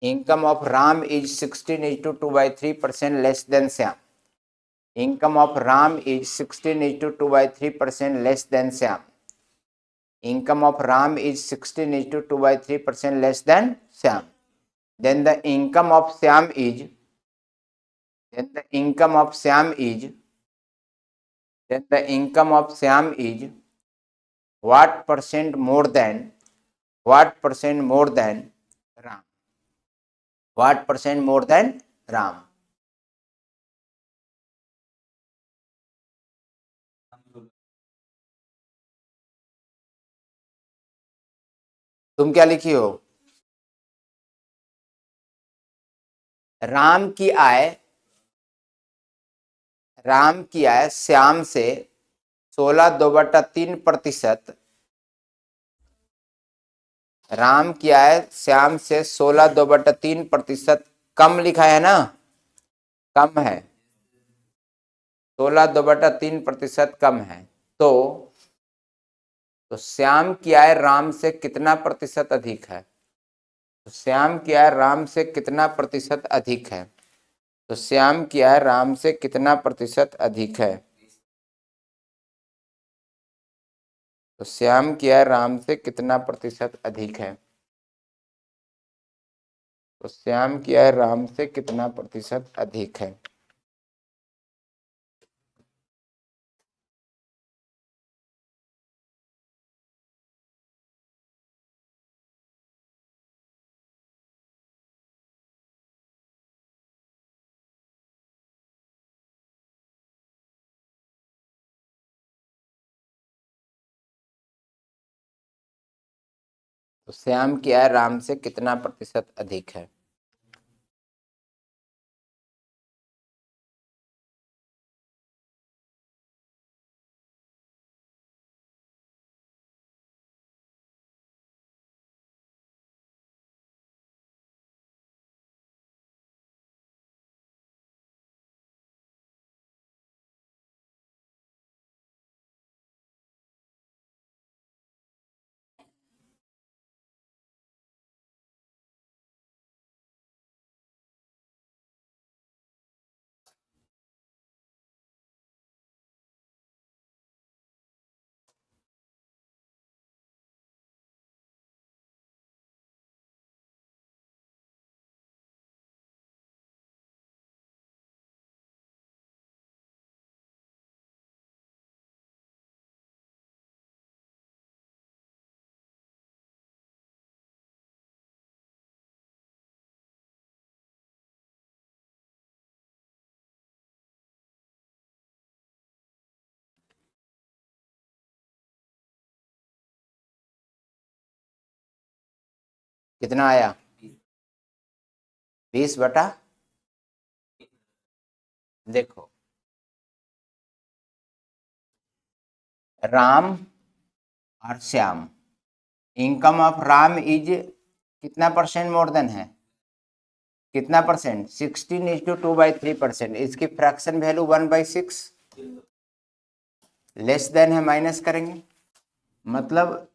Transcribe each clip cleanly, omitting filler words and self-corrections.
Income of Ram is 16:2/3% less than Syam. Income of Ram is 16:2/3% less than Syam. Income of Ram is 16:2/3% less than Syam. Then the income of Syam is what percent more than Ram? What percent more than Ram? तुम क्या लिखी हो? राम की आय श्याम से 16/2/3%। राम की आय श्याम से 16/2/3% कम लिखा है ना? कम है, 16/2/3% कम है। तो श्याम की आय राम से कितना प्रतिशत अधिक है? तो श्याम की आय राम से कितना प्रतिशत अधिक है? तो श्याम की आय राम से कितना प्रतिशत अधिक है? तो श्याम की आय राम से कितना प्रतिशत अधिक है? तो श्याम की आय राम से कितना प्रतिशत अधिक है? तो श्याम की आय राम से कितना प्रतिशत अधिक है? कितना आया? 20/। देखो, राम और Shyam, income of Ram is कितना परसेंट मोर देन है? कितना परसेंट? 16:2/3%। इसकी फ्रैक्शन वैल्यू 1/6। लेस देन है, माइनस करेंगे, मतलब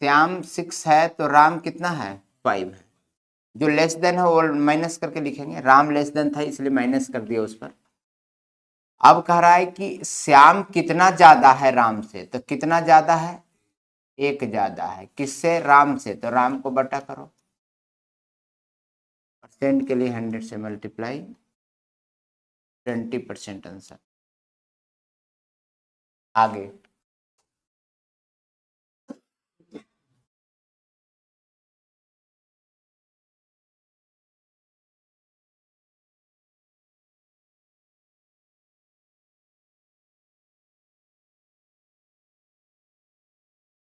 श्याम 6 है तो राम कितना है? 5 है। जो लेस देन है वो माइनस करके लिखेंगे। राम लेस देन था इसलिए माइनस कर दिया उस पर। अब कह रहा है कि श्याम कितना ज्यादा है राम से, तो कितना ज्यादा है? 1 ज्यादा है। किससे? राम से। तो राम को बटा करो, परसेंट के लिए 100 से मल्टीप्लाई, 20% आंसर। आगे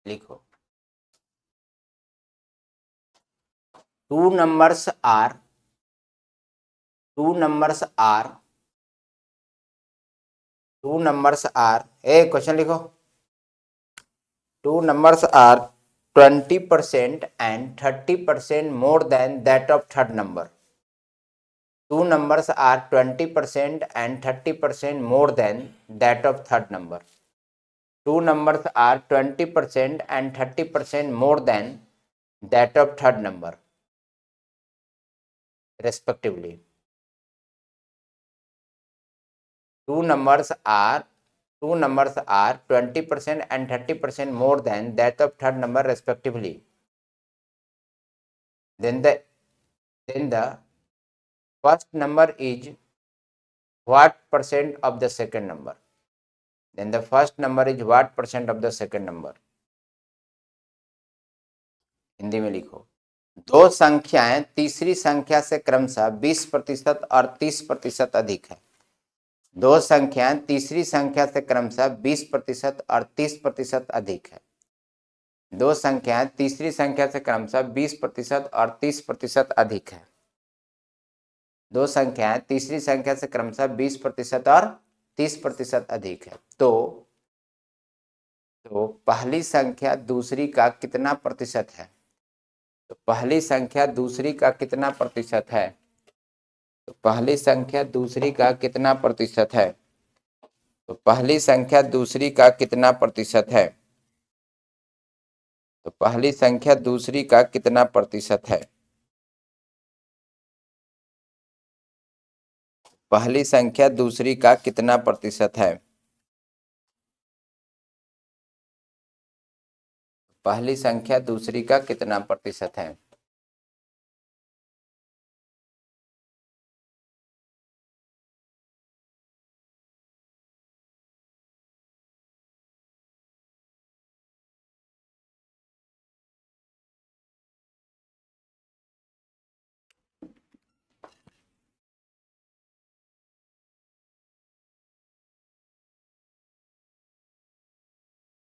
लिखो। टू नंबर्स आर क्वेश्चन लिखो। Two numbers are 20% and 30% more than that of third number. Two numbers are 20% and 30% more than that of third number. Two numbers are 20% and 30% more than that of third number. respectively. Two numbers are 20% and 30% more than that of third number respectively. Then the first number is what percent of the second number? Then the first number is what percent of the second number? Hindi में लिखो। दो संख्याएं तीसरी संख्या से क्रमशः 20% और 30% अधिक है। दो संख्याएं तीसरी संख्या से क्रमशः 20% और 30% अधिक है। दो संख्याएं तीसरी संख्या से क्रमशः 20% और 30% अधिक है। दो संख्याएं तीसरी संख्या से क्रमशः 20% और 30% अधिक है। तो पहली संख्या दूसरी का कितना प्रतिशत है? तो पहली संख्या दूसरी का कितना प्रतिशत है? तो पहली संख्या दूसरी का कितना प्रतिशत है? तो पहली संख्या दूसरी का कितना प्रतिशत है? तो पहली संख्या दूसरी का कितना प्रतिशत है? पहली संख्या दूसरी का कितना प्रतिशत है? पहली संख्या दूसरी का कितना प्रतिशत है?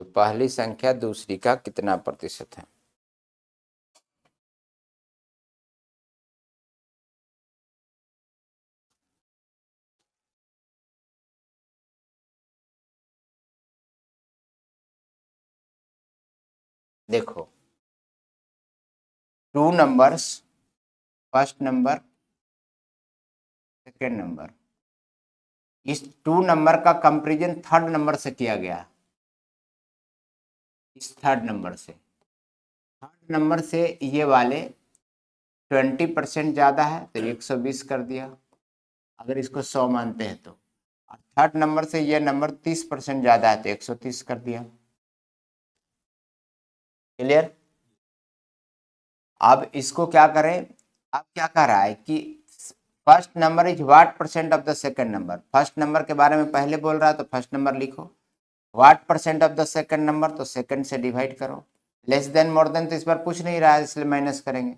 तो पहली संख्या दूसरी का कितना प्रतिशत है? देखो, two numbers, first number, second number, इस टू नंबर का कंपैरिजन थर्ड नंबर से किया गया। इस थर्ड नंबर से, थर्ड नंबर से ये वाले 20% ज़्यादा है तो 120 कर दिया, अगर इसको 100 मानते हैं तो। और थर्ड नंबर से ये नंबर 30% ज़्यादा है तो 130 कर दिया। क्लियर? अब इसको क्या करें? अब क्या कह रहा है कि first number is what percent of the second number. First number के बारे में पहले बोल रहा है तो फर्स्ट नंबर लिखो। What percent of the second number, तो सेकंड से डिवाइड करो। लेस देन मोर देन तो इस बार पूछ नहीं रहा है इसलिए माइनस करेंगे।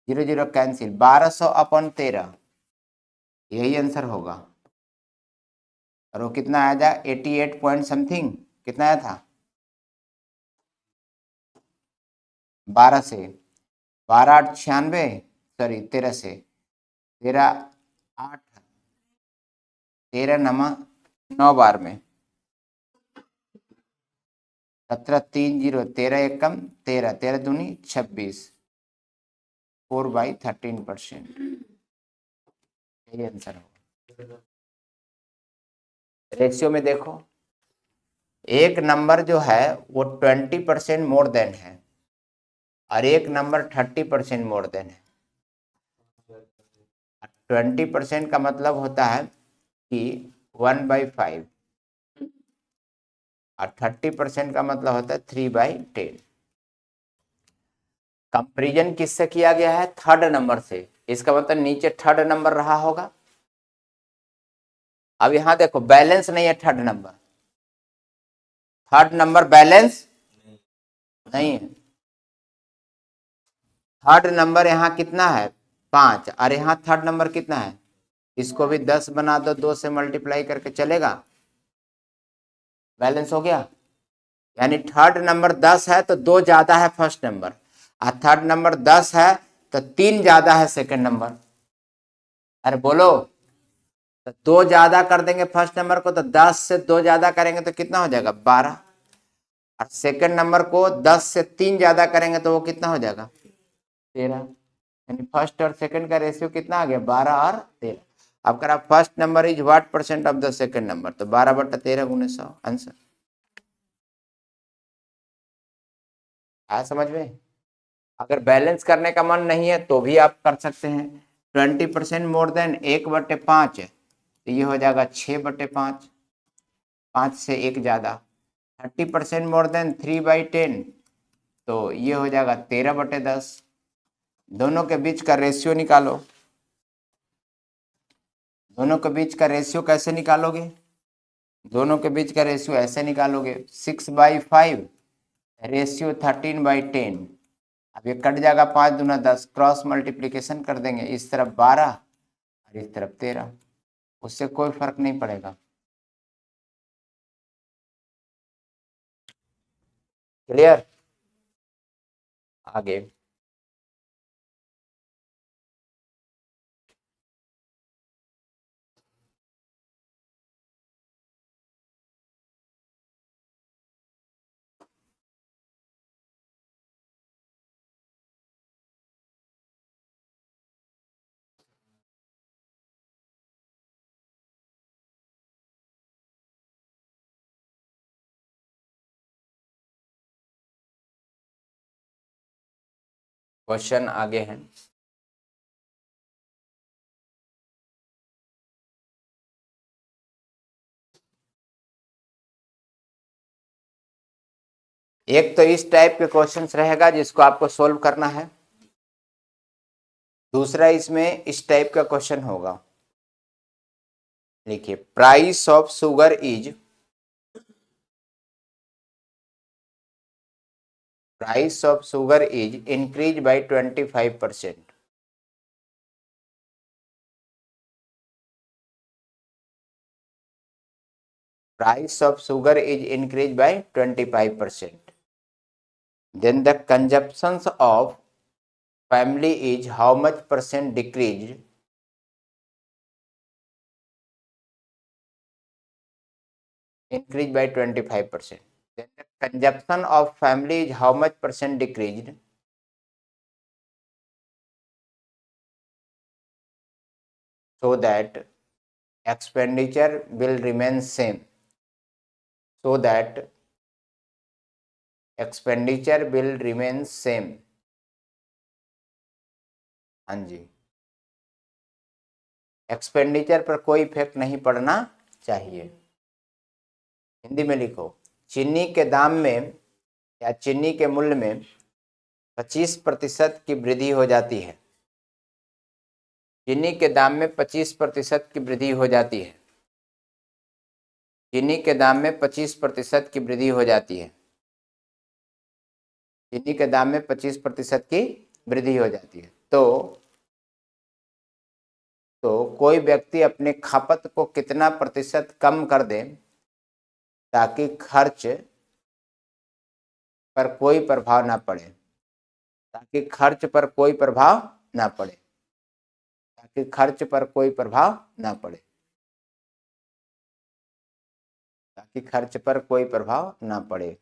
0 0 कैंसिल, 1200 अपॉन 13, यही आंसर होगा। और वो कितना आया था? 88 पॉइंट समथिंग, कितना आया था? 12 से 12 8 96, सॉरी 13 से 13 8 13 9 बार में 17 3 0 13 एकम 13 13 दूनी 26, 4/13%, यही आंसर होगा। रेशियो में देखो, एक नंबर जो है वो 20% मोर देन है और एक नंबर 30% मोर देन है। 20% का मतलब होता है कि 1/5 और 30% का मतलब होता है 3/10। कंपैरिजन किससे किया गया है? थर्ड नंबर से। इसका मतलब नीचे थर्ड नंबर रहा होगा। अब यहां देखो, बैलेंस नहीं है third number, third number balance नहीं है। थर्ड नंबर यहाँ कितना है? 5, और यहाँ थर्ड नंबर कितना है? इसको भी 10 बना दो, 2 से मल्टीप्लाई करके, चलेगा? बैलेंस हो गया। यानी थर्ड नंबर 10 है तो 2 ज्यादा है फर्स्ट नंबर, और थर्ड नंबर 10 है तो 3 ज्यादा है सेकंड नंबर। अरे बोलो, तो 2 ज्यादा कर देंगे फर्स्ट नंबर को तो 10 से 2 ज्यादा करेंगे तो कितना हो जाएगा? 12। और सेकंड नंबर को 10 से 3 ज्यादा करेंगे तो वो कितना हो जाएगा? 13। यानी फर्स्ट और सेकंड का रेशियो कितना आ गया? 12 और 13। अब करा first number is what percent of the second number, तो 12/13 गुने 100 आंसर। आया समझ में? अगर बैलेंस करने का मन नहीं है तो भी आप कर सकते हैं। 20% मोर देन 1/5 तो ये हो जाएगा 6/5, 5 से 1 ज़्यादा। 30% मोर देन 3/10 तो ये हो जाएगा 13/10। दोनों के बीच का रेशियो निकालो। दोनों के बीच का रेशियो कैसे निकालोगे? दोनों के बीच का रेशियो ऐसे निकालोगे, 6/5 रेशियो 13/10। अब ये कट जाएगा, 5 दूना 10, क्रॉस मल्टीप्लीकेशन कर देंगे, इस तरफ 12 और इस तरफ 13, उससे कोई फर्क नहीं पड़ेगा। क्लियर? आगे क्वेश्चन आगे है। एक तो इस टाइप के क्वेश्चंस रहेगा जिसको आपको सोल्व करना है। दूसरा इसमें इस टाइप का क्वेश्चन होगा। देखिए, price of sugar is increase by 25%। Price of sugar is increased by 25%. Then the consumptions of family is how much percent decreased? Increased by 25%. Then the consumption of family is how much percent decreased? So that expenditure will remain same. So that expenditure will remain same. हाँ जी, expenditure पर कोई effect नहीं पड़ना चाहिए। हिंदी में लिखो, चीनी के दाम में या चीनी के मूल्य में 25% की वृद्धि हो जाती है। चीनी के दाम में 25% की वृद्धि हो जाती है। चीनी के दाम में 25% की वृद्धि हो जाती है। चीनी के दाम में 25% की वृद्धि हो जाती है। तो कोई व्यक्ति अपने खपत को कितना प्रतिशत कम कर दे ताकि खर्च पर कोई प्रभाव ना पड़े, ताकि खर्च पर कोई प्रभाव ना पड़े, ताकि खर्च पर कोई प्रभाव ना पड़े, ताकि खर्च पर कोई प्रभाव ना पड़े।